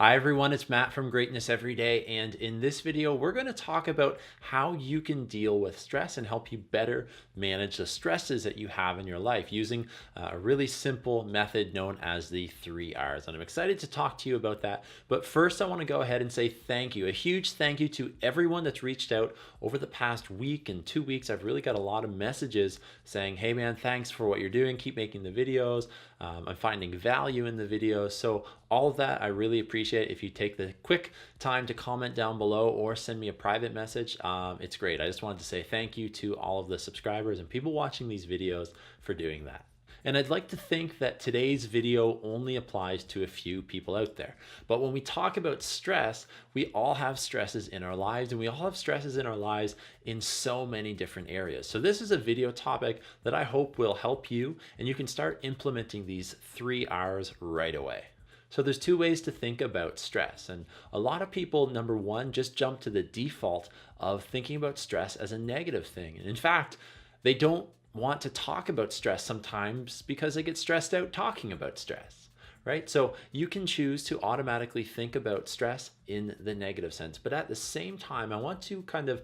Hi everyone, it's Matt from Greatness Everyday, and in this video we're going to talk about how you can deal with stress and help you better manage the stresses that you have in your life using a really simple method known as the 3 R's. And I'm excited to talk to you about that. But first I want to go ahead and say thank you. A huge thank you to everyone that's reached out over the past week and 2 weeks. I've really got a lot of messages saying, hey man, thanks for what you're doing. Keep making the videos. I'm finding value in the videos. So all of that, I really appreciate if you take the quick time to comment down below or send me a private message. It's great. I just wanted to say thank you to all of the subscribers and people watching these videos for doing that. And I'd like to think that today's video only applies to a few people out there. But when we talk about stress, we all have stresses in our lives, and we all have stresses in our lives in so many different areas. So this is a video topic that I hope will help you, and you can start implementing these 3 R's right away. So there's two ways to think about stress. And a lot of people, number one, just jump to the default of thinking about stress as a negative thing. And in fact, they don't want to talk about stress sometimes because they get stressed out talking about stress, right? So you can choose to automatically think about stress in the negative sense. But at the same time, I want to kind of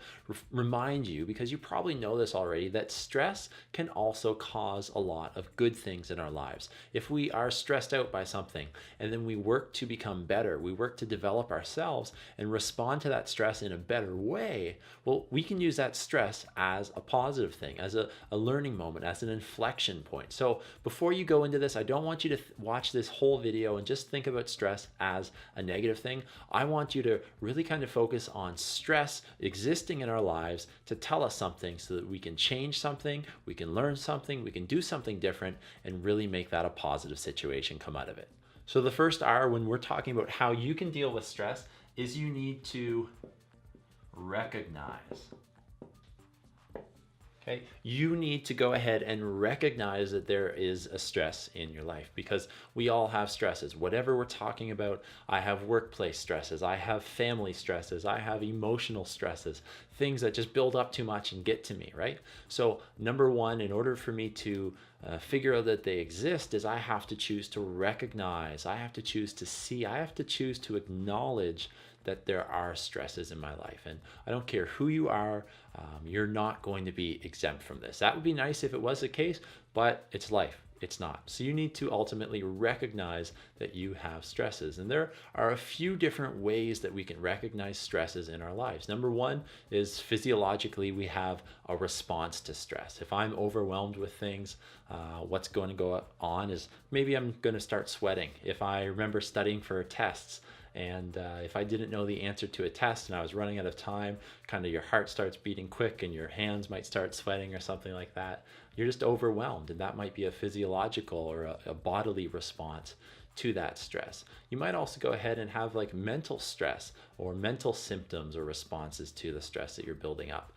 remind you, because you probably know this already, that stress can also cause a lot of good things in our lives. If we are stressed out by something and then we work to become better, we work to develop ourselves and respond to that stress in a better way, well, we can use that stress as a positive thing, as a learning moment, as an inflection point. So before you go into this, I don't want you to watch this whole video and just think about stress as a negative thing. I want you to really kind of focus on stress existing in our lives to tell us something so that we can change something, we can learn something, we can do something different, and really make that a positive situation come out of it. So the first R, when we're talking about how you can deal with stress, is you need to recognize. Okay, you need to go ahead and recognize that there is a stress in your life, because we all have stresses. Whatever we're talking about, I have workplace stresses, I have family stresses, I have emotional stresses, things that just build up too much and get to me, right? So number one, in order for me to figure out that they exist, is I have to choose to recognize, I have to choose to see, I have to choose to acknowledge that there are stresses in my life. And I don't care who you are, you're not going to be exempt from this. That would be nice if it was the case, but it's life. It's not. So you need to ultimately recognize that you have stresses. And there are a few different ways that we can recognize stresses in our lives. Number one is physiologically, we have a response to stress. If I'm overwhelmed with things, what's going to go on is maybe I'm going to start sweating. If I remember studying for tests, and if I didn't know the answer to a test and I was running out of time, kind of your heart starts beating quick and your hands might start sweating or something like that. You're just overwhelmed, and that might be a physiological or a bodily response to that stress. You might also go ahead and have like mental stress or mental symptoms or responses to the stress that you're building up.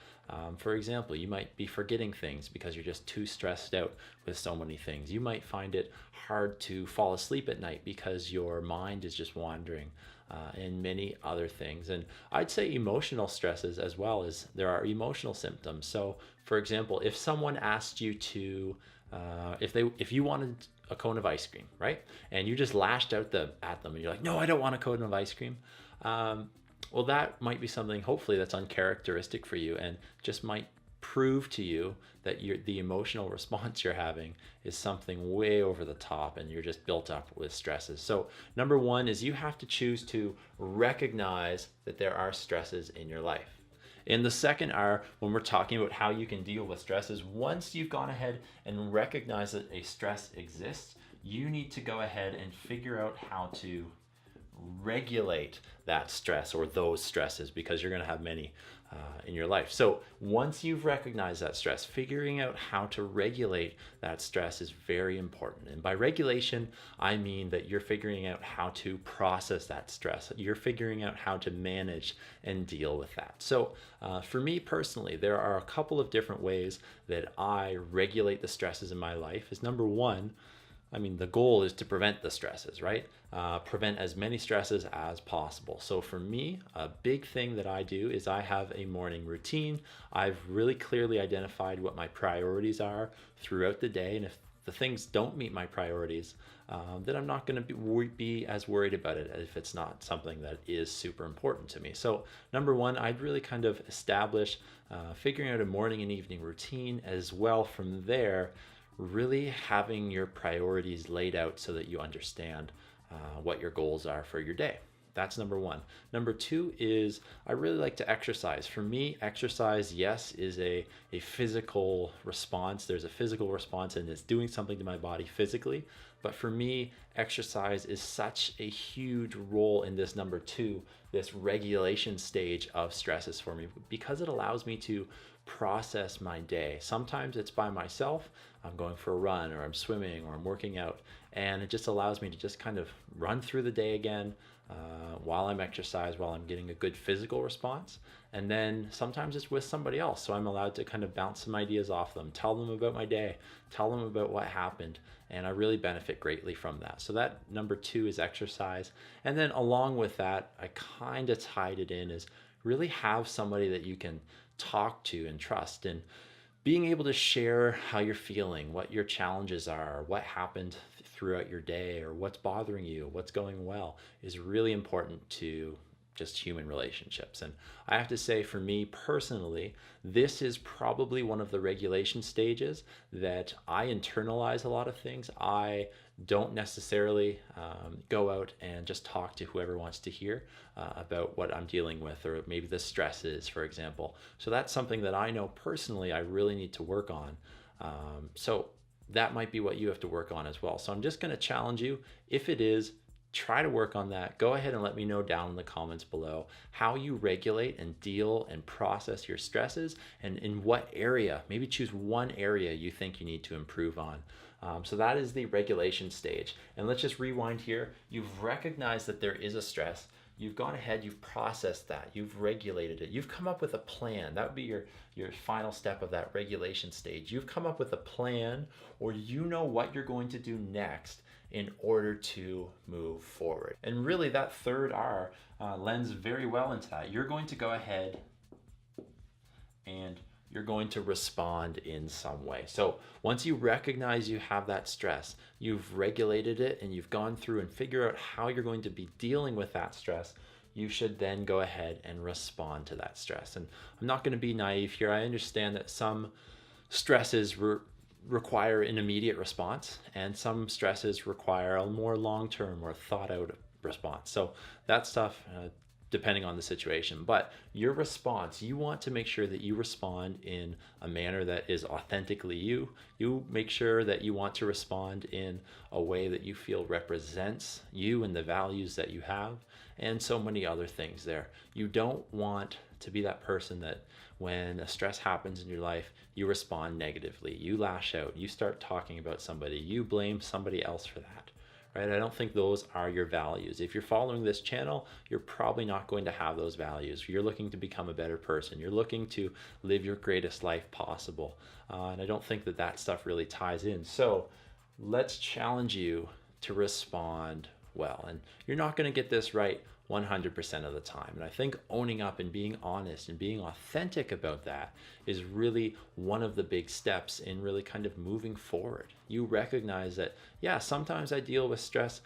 For example, you might be forgetting things because you're just too stressed out with so many things. You might find it hard to fall asleep at night because your mind is just wandering, and many other things. And I'd say emotional stresses as well, as there are emotional symptoms. So for example, if someone asked you to, if you wanted a cone of ice cream, right? And you just lashed out at them and you're like, no, I don't want a cone of ice cream. Well, that might be something, hopefully, that's uncharacteristic for you and just might prove to you that the emotional response you're having is something way over the top and you're just built up with stresses. So number one is you have to choose to recognize that there are stresses in your life. And the second R, when we're talking about how you can deal with stress, is once you've gone ahead and recognized that a stress exists, you need to go ahead and figure out how to regulate that stress or those stresses, because you're going to have many in your life. So once you've recognized that stress, figuring out how to regulate that stress is very important. And by regulation, I mean that you're figuring out how to process that stress. You're figuring out how to manage and deal with that. So for me personally, there are a couple of different ways that I regulate the stresses in my life. Is number one, I mean, the goal is to prevent the stresses, right? Prevent as many stresses as possible. So for me, a big thing that I do is I have a morning routine. I've really clearly identified what my priorities are throughout the day. And if the things don't meet my priorities, then I'm not going to be as worried about it if it's not something that is super important to me. So number one, I'd really kind of establish figuring out a morning and evening routine, as well from there, really having your priorities laid out so that you understand what your goals are for your day. That's number one. Number two is I really like to exercise. For me, exercise, yes, is a physical response. There's a physical response and it's doing something to my body physically. But for me, exercise is such a huge role in this number two, this regulation stage of stresses for me, because it allows me to process my day. Sometimes it's by myself. I'm going for a run, or I'm swimming, or I'm working out, and it just allows me to just kind of run through the day again, while I'm exercising, while I'm getting a good physical response. And then sometimes it's with somebody else, so I'm allowed to kind of bounce some ideas off them, tell them about my day, tell them about what happened, and I really benefit greatly from that. So that number two is exercise. And then along with that, I kind of tied it in as really have somebody that you can talk to and trust, and being able to share how you're feeling, what your challenges are, what happened throughout your day, or what's bothering you, what's going well, is really important to just human relationships. And I have to say, for me personally, this is probably one of the regulation stages that I internalize a lot of things. I don't necessarily go out and just talk to whoever wants to hear about what I'm dealing with, or maybe the stresses, for example. So that's something that I know personally I really need to work on. So that might be what you have to work on as well. So I'm just going to challenge you. If it is, try to work on that. Go ahead and let me know down in the comments below how you regulate and deal and process your stresses, and in what area. Maybe choose one area you think you need to improve on. So that is the regulation stage. And let's just rewind here. You've recognized that there is a stress. You've gone ahead, you've processed that, you've regulated it, you've come up with a plan. That would be your final step of that regulation stage. You've come up with a plan, or you know what you're going to do next in order to move forward. And really that third R lends very well into that. You're going to go ahead and you're going to respond in some way. So once you recognize you have that stress, you've regulated it, and you've gone through and figure out how you're going to be dealing with that stress, you should then go ahead and respond to that stress. And I'm not going to be naive here. I understand that some stresses require an immediate response, and some stresses require a more long-term or thought-out response. So that stuff, depending on the situation. But your response, you want to make sure that you respond in a manner that is authentically you. You make sure that you want to respond in a way that you feel represents you and the values that you have, and so many other things there. You don't want to be that person that when a stress happens in your life, you respond negatively, you lash out, you start talking about somebody, you blame somebody else for that. Right? I don't think those are your values. If you're following this channel, you're probably not going to have those values. You're looking to become a better person. You're looking to live your greatest life possible. And I don't think that that stuff really ties in. So let's challenge you to respond well. And you're not going to get this right 100% of the time. And I think owning up and being honest and being authentic about that is really one of the big steps in really kind of moving forward. You recognize that, yeah, sometimes I deal with stress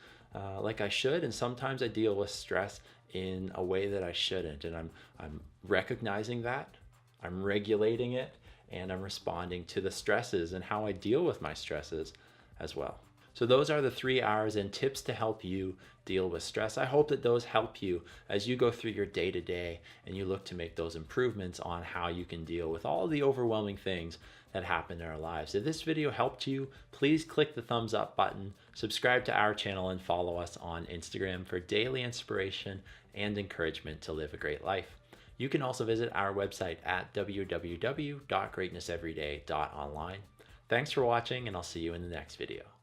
like I should, and sometimes I deal with stress in a way that I shouldn't. And I'm recognizing that, I'm regulating it, and I'm responding to the stresses and how I deal with my stresses as well. So those are the 3 R's and tips to help you deal with stress. I hope that those help you as you go through your day-to-day and you look to make those improvements on how you can deal with all the overwhelming things that happen in our lives. If this video helped you, please click the thumbs up button, subscribe to our channel, and follow us on Instagram for daily inspiration and encouragement to live a great life. You can also visit our website at www.greatnesseveryday.online. Thanks for watching, and I'll see you in the next video.